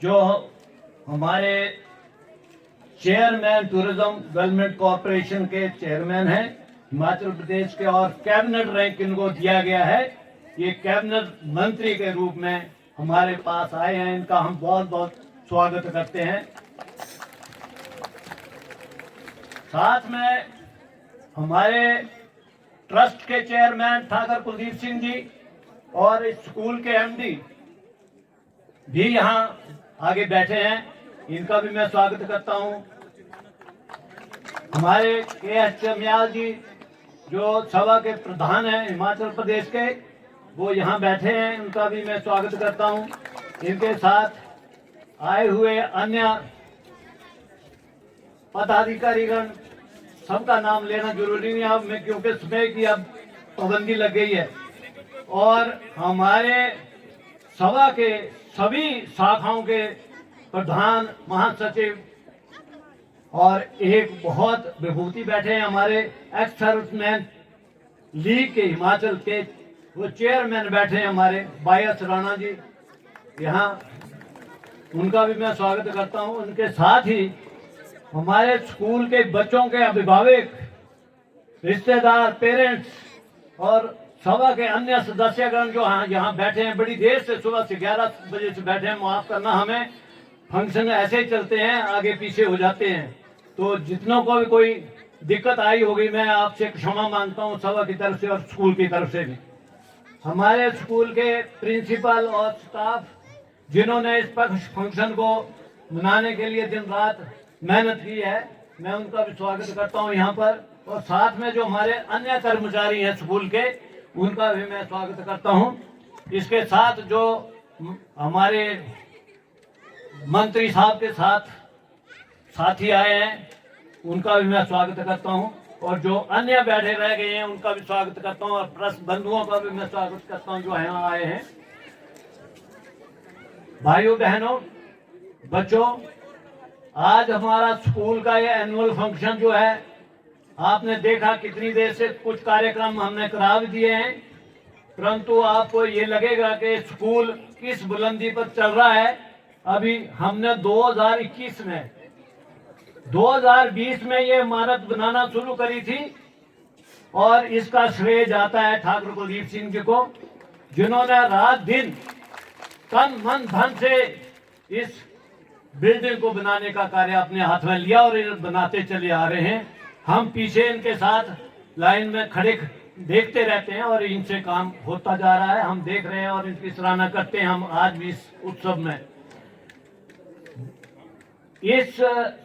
जो हमारे chairman tourism development corporation के चेयरमैन हैं हिमाचल प्रदेश के, और कैबिनेट रैंक इनको दिया गया है। ये कैबिनेट मंत्री के रूप में हमारे पास आए हैं, इनका हम बहुत बहुत स्वागत करते हैं। साथ में हमारे ट्रस्ट के चेयरमैन ठाकुर कुलदीप सिंह जी और इस स्कूल के एमडी भी यहाँ आगे बैठे हैं, इनका भी मैं स्वागत करता हूँ। हमारे के.एस. चमियाल जी जो सभा के प्रधान हैं हिमाचल प्रदेश के, वो यहाँ बैठे हैं, उनका भी मैं स्वागत करता हूँ। इनके साथ आए हुए अन्य पदाधिकारीगण, सबका नाम लेना जरूरी नहीं अब मैं, क्योंकि समय की अब पाबंदी लग गई है। और हमारे सभा के सभी शाखाओं के प्रधान महासचिव और एक बहुत विभूति बैठे हैं हमारे एक्स सर्विसमैन लीग के हिमाचल के, वो चेयरमैन बैठे हैं हमारे वाई.एस. राणा जी, यहाँ उनका भी मैं स्वागत करता हूँ। उनके साथ ही हमारे स्कूल के बच्चों के अभिभावक, रिश्तेदार, पेरेंट्स और सभा के अन्य सदस्यगण जो यहाँ बैठे हैं, बड़ी देर से सुबह से 11 बजे से बैठे हैं। माफ करना, हमें फंक्शन ऐसे ही चलते हैं, आगे पीछे हो जाते हैं, तो जितनों को भी कोई दिक्कत आई होगी मैं आपसे क्षमा मांगता हूँ, सभा की तरफ से और स्कूल की तरफ से भी। हमारे स्कूल के प्रिंसिपल और स्टाफ जिन्होंने इस फंक्शन को मनाने के लिए दिन रात मेहनत की है, मैं उनका भी स्वागत करता हूं यहाँ पर। और साथ में जो हमारे अन्य कर्मचारी हैं स्कूल के, उनका भी मैं स्वागत करता हूं। इसके साथ जो हमारे मंत्री साहब के साथ साथी आए हैं, उनका भी मैं स्वागत करता हूं। और जो अन्य बैठे रह गए हैं उनका भी स्वागत करता हूं, और प्रेस बंधुओं का भी मैं स्वागत करता हूं जो यहाँ आए हैं। भाइयों बहनों बच्चों, आज हमारा स्कूल का ये एनुअल फंक्शन जो है, आपने देखा कितनी देर से कुछ कार्यक्रम हमने करा भी दिए हैं, परंतु आपको ये लगेगा कि स्कूल किस बुलंदी पर चल रहा है। अभी हमने 2021 में 2020 में ये इमारत बनाना शुरू करी थी, और इसका श्रेय जाता है ठाकुर कुलदीप सिंह जी को, जिन्होंने रात दिन तन मन धन से इस बिल्डिंग को बनाने का कार्य अपने हाथ में लिया और बनाते चले आ रहे हैं। हम पीछे इनके साथ लाइन में खड़े देखते रहते हैं और इनसे काम होता जा रहा है, हम देख रहे हैं और इनकी सराहना करते हैं हम आज भी इस उत्सव में। इस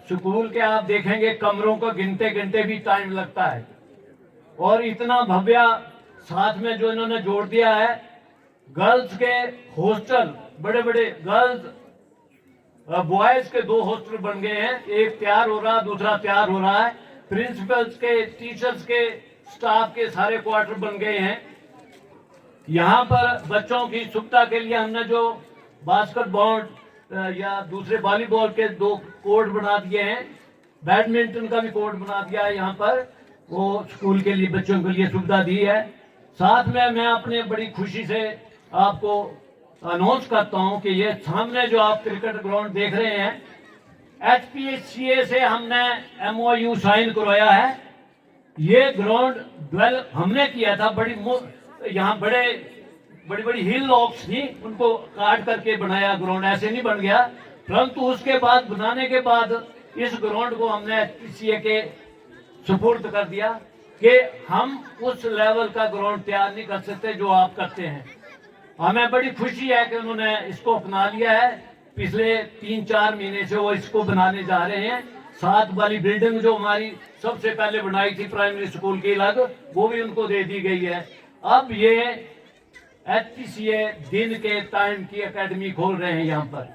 स्कूल के आप देखेंगे कमरों को गिनते गिनते भी टाइम लगता है, और इतना भव्य साथ में जो इन्होंने जोड़ दिया है। गर्ल्स के हॉस्टल, बड़े बड़े गर्ल्स बॉयज के 2 हॉस्टल बन गए हैं, एक तैयार हो रहा, दूसरा तैयार हो रहा है। प्रिंसिपल्स के, टीचर्स के, स्टाफ के सारे क्वार्टर बन गए हैं। यहाँ पर बच्चों की सुविधा के लिए हमने जो बास्केटबॉल या दूसरे वॉलीबॉल के 2 कोर्ट बना दिए हैं, बैडमिंटन का भी कोर्ट बना दिया है यहाँ पर, वो स्कूल के लिए बच्चों के लिए सुविधा दी है। साथ में मैं अपने बड़ी खुशी से आपको अनाउंस करता हूं कि ये सामने जो आप क्रिकेट ग्राउंड देख रहे हैं, HPCA से हमने MOU साइन करवाया है। ये ग्राउंड डेवलप हमने किया था, यहाँ बड़ी बड़ी हिल लॉक्स थी, उनको काट करके बनाया ग्राउंड, ऐसे नहीं बन गया। परंतु उसके बाद बनाने के बाद इस ग्राउंड को हमने HPCA के सुपुर्द कर दिया कि हम उस लेवल का ग्राउंड तैयार नहीं कर सकते जो आप करते हैं। हमें बड़ी खुशी है कि उन्होंने इसको अपना लिया है। पिछले 3-4 महीने से वो इसको बनाने जा रहे हैं। 7 वाली बिल्डिंग जो हमारी सबसे पहले बनाई थी प्राइमरी स्कूल की अलग, वो भी उनको दे दी गई है। अब ये HPCA दिन के टाइम की एकेडमी खोल रहे हैं यहाँ पर,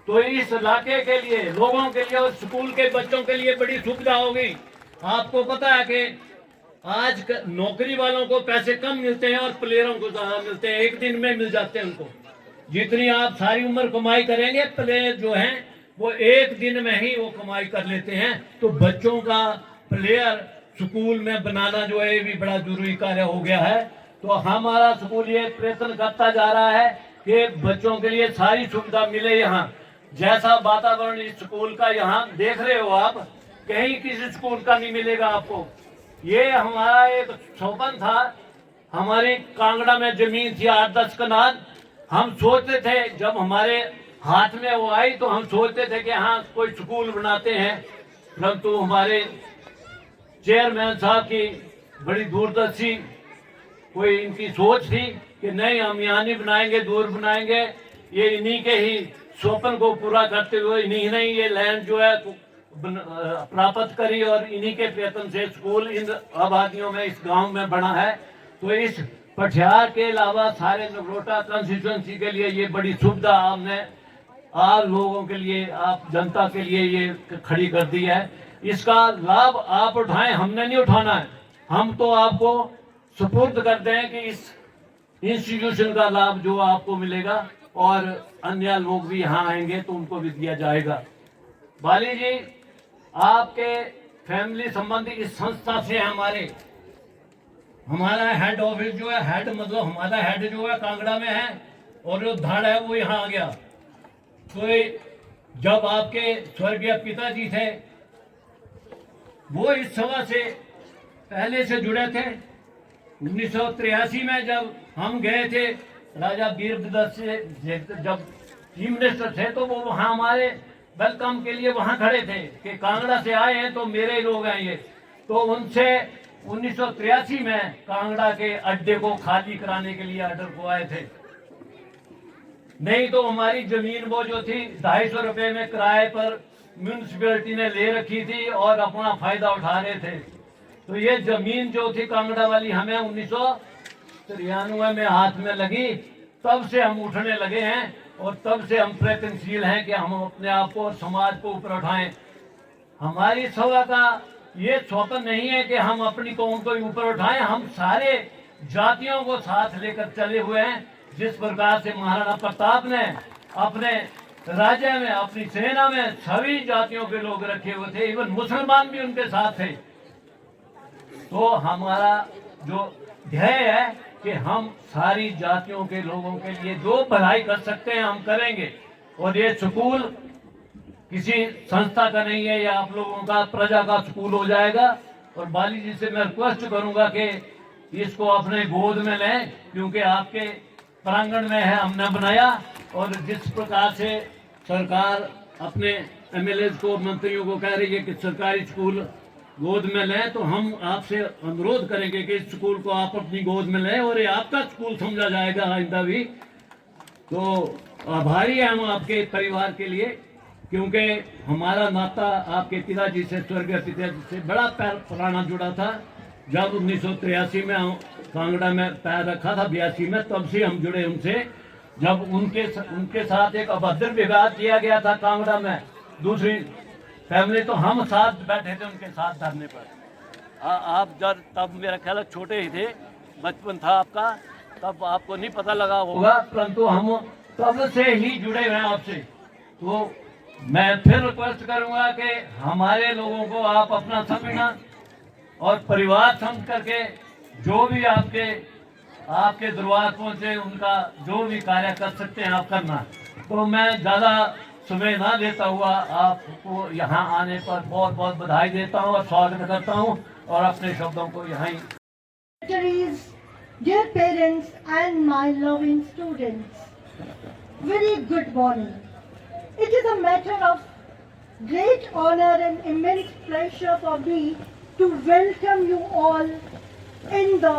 तो इस इलाके के लिए, लोगों के लिए और स्कूल के बच्चों के लिए बड़ी सुविधा होगी। आपको पता है कि आज नौकरी वालों को पैसे कम मिलते हैं और प्लेयरों को ज्यादा मिलते हैं, एक दिन में मिल जाते हैं उनको। जितनी आप सारी उम्र कमाई करेंगे, प्लेयर जो हैं वो एक दिन में ही वो कमाई कर लेते हैं। तो बच्चों का प्लेयर स्कूल में बनाना जो है ये भी बड़ा जरूरी कार्य हो गया है। तो हमारा स्कूल ये प्रयत्न करता जा रहा है कि बच्चों के लिए सारी सुविधा मिले यहाँ। जैसा वातावरण इस स्कूल का यहाँ देख रहे हो आप, कहीं किसी स्कूल का नहीं मिलेगा आपको। ये हमारा एक स्वप्न था। हमारी कांगड़ा में जमीन थी 8-10 कनाल। हम सोचते थे, जब हमारे हाथ में वो आई तो हम सोचते थे कि हाँ कोई स्कूल बनाते हैं, परंतु हमारे चेयरमैन साहब की बड़ी दूरदर्शी कोई इनकी सोच थी कि नहीं, हम यहाँ नहीं बनाएंगे, दूर बनाएंगे। ये इन्हीं के ही स्वप्न को पूरा करते हुए इन्हीं ने ये लैंड जो है प्राप्त करी और इन्हीं के प्रयत्न से स्कूल इन आबादियों में, इस गांव में बना है। तो इस पटियार के अलावा सारे नगरोटा कंस्टिट्यूंसी के लिए ये बड़ी सुविधा आपने आप लोगों के लिए, आप जनता के लिए ये खड़ी कर दी है। इसका लाभ आप उठाएं, हमने नहीं उठाना है। हम तो आपको सुपुर्द कर दें कि इस इंस्टीट्यूशन का लाभ जो आपको मिलेगा और अन्य लोग भी यहाँ आएंगे तो उनको भी दिया जाएगा। बाली जी, आपके फैमिली संबंधी इस संस्था से हमारा हेड ऑफिस जो है, हेड मतलब हमारा हेड जो है कांगड़ा में है और जो धड़ है वो यहाँ आ गया। तो जब आपके स्वर्गीय पिताजी थे वो इस सभा से पहले से जुड़े थे। 1983 में जब हम गए थे राजा वीरभद्र से, जब चीफ मिनिस्टर थे, तो वो वहाँ हमारे वेलकम के लिए वहाँ खड़े थे कि कांगड़ा से आए हैं तो मेरे लोग हैं ये। तो उनसे 1983 में कांगड़ा के अड्डे को खाली कराने के लिए ऑर्डर को आए थे। नहीं तो हमारी जमीन वो जो थी 250 रुपए में किराए पर म्यूनिसिपैलिटी ने ले रखी थी और अपना फायदा उठा रहे थे। तो ये जमीन जो थी कांगड़ा वाली हमें 1993 में हाथ में लगी, तब से हम उठने लगे हैं और तब से हम प्रयत्नशील हैं कि हम अपने आप को और समाज को ऊपर उठाएं। हमारी सभा का ये स्वप्न नहीं है कि हम अपनी कौम को ऊपर उठाएं, हम सारे जातियों को साथ लेकर चले हुए हैं। जिस प्रकार से महाराणा प्रताप ने अपने राज्य में, अपनी सेना में सभी जातियों के लोग रखे हुए थे, इवन मुसलमान भी उनके साथ थे। तो हमारा जो ध्येय है कि हम सारी जातियों के लोगों के लिए जो भलाई कर सकते हैं हम करेंगे। और ये स्कूल किसी संस्था का नहीं है, ये आप लोगों का, प्रजा का स्कूल हो जाएगा। और बाली जी से मैं रिक्वेस्ट करूंगा कि इसको अपने गोद में लें, क्योंकि आपके प्रांगण में है, हमने बनाया। और जिस प्रकार से सरकार अपने एमएलए को, मंत्रियों को कह रही है कि सरकारी स्कूल गोद में लें, तो हम आपसे अनुरोध करेंगे कि इस स्कूल को आप अपनी गोद में लें और ये आपका स्कूल समझा जाएगा आइंदा भी। तो आभारी हैं हम आपके परिवार के लिए, क्योंकि हमारा नाता आपके पिताजी से, स्वर्गीय पिताजी से बड़ा पुराना जुड़ा था। जब 1983 में कांगड़ा में पैर रखा था, 82 में, तब से हम जुड़े उनसे। जब उनके साथ एक अभद्र विवाद किया गया था कांगड़ा में दूसरी फैमिली, तो हम साथ बैठे थे उनके साथ धरने पर। आप जब तब मेरा ख्याल छोटे ही थे, बचपन था आपका, तब आपको नहीं पता लगा होगा, परंतु हम तब से ही जुड़े हुए हैं आपसे। तो मैं फिर रिक्वेस्ट करूंगा कि हमारे लोगों को आप अपना समझना और परिवार समझ करके जो भी आपके दरबार पहुंचे उनका जो भी कार्य कर सकते हैं आप करना। तो मैं ज़्यादा समय ना लेता हुआ आपको यहाँ आने पर बहुत बहुत बधाई देता हूँ और स्वागत करता हूँ और अपने शब्दों को यहाँ ही। Dear parents and my loving students, very good morning. It is a matter of great honor and immense pleasure for me to welcome you all in the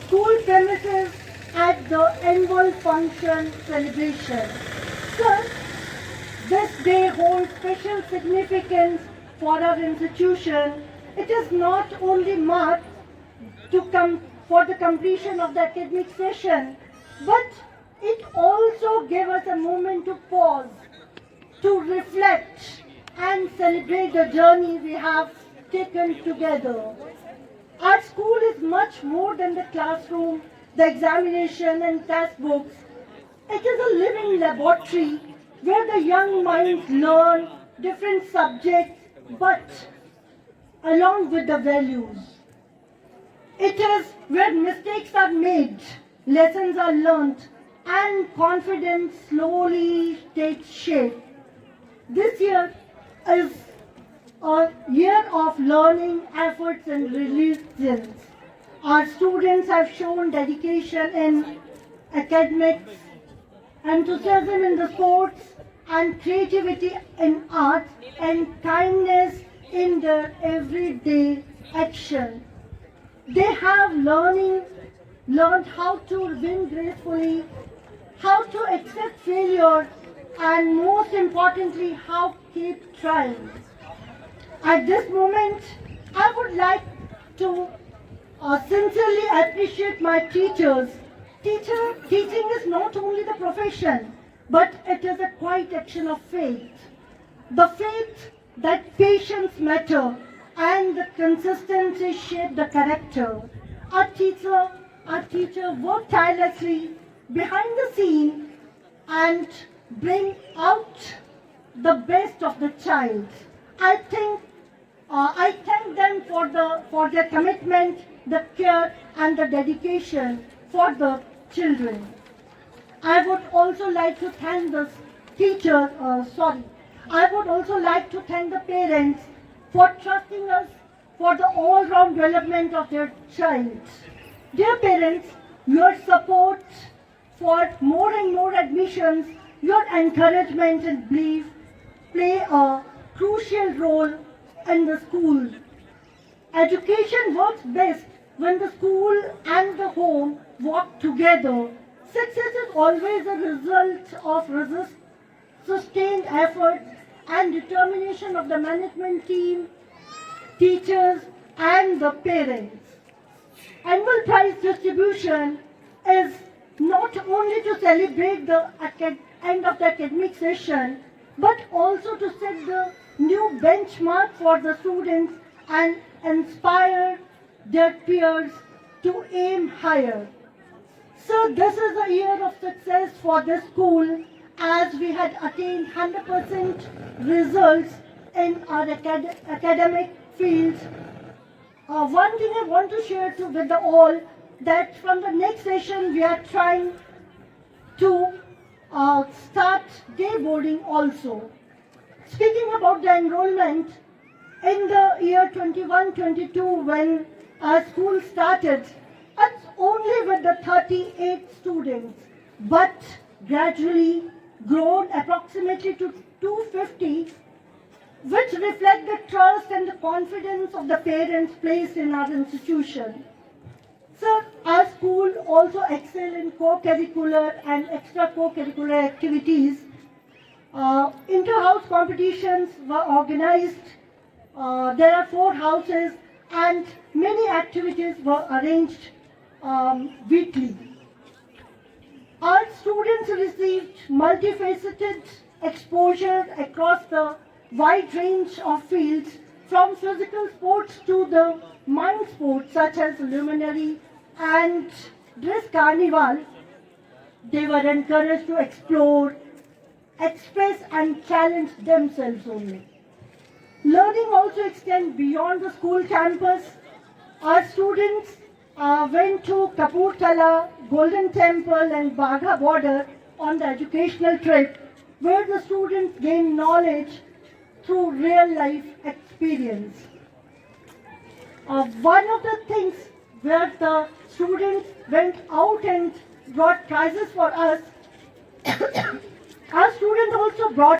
school premises at the annual function celebration. Sir, this day holds special significance for our institution. It is not only marked for the completion of the academic session, but it also gave us a moment to pause, to reflect and celebrate the journey we have taken together. Our school is much more than the classroom, the examination and test books. It is a living laboratory where the young minds learn different subjects, but along with the values. It is where mistakes are made, lessons are learnt, and confidence slowly takes shape. This year is a year of learning, efforts and resilience. Our students have shown dedication in academics, enthusiasm in the sports, and creativity in art, and kindness in their everyday action. They have learned how to win gracefully, how to accept failure, and most importantly, how to keep trying. At this moment, I would like to sincerely appreciate my teachers. Teaching is not only the profession, but it is a quiet action of faith. The faith that patience matter and the consistency shape the character. Our teacher worked tirelessly behind the scene and bring out the best of the child. I thank them for their commitment, the care, and the dedication for the children. I would also like to thank the teachers. I would also like to thank the parents for trusting us for the all-round development of their child. Dear parents, your support for more and more admissions, your encouragement and belief play a crucial role in the school. Education works best when the school and the home work together. Success is always a result of sustained effort and determination of the management team, teachers, and the parents. Annual prize distribution is not only to celebrate the end of the academic session, but also to set the new benchmark for the students and inspire their peers to aim higher. So this is a year of success for the school as we had attained 100% results in our academic fields. One thing I want to share with the all that from the next session we are trying to start day boarding also. Speaking about the enrollment, in the year 21-22 when our school started, it's only with the 38 students, but gradually grown approximately to 250, which reflect the trust and the confidence of the parents placed in our institution. So our school also excel in co-curricular and extra-co-curricular activities. Inter-house competitions were organized. There are 4 houses and many activities were arranged weekly. Our students received multifaceted exposure across the wide range of fields, from physical sports to the mind sports such as luminary and dress carnival. They were encouraged to explore, express and challenge themselves only. Learning also extends beyond the school campus. Our students went to Kapurthala, Golden Temple and Bagha border on the educational trip, where the students gained knowledge through real life experience. One of the things where the students went out and brought prizes for us, our students also brought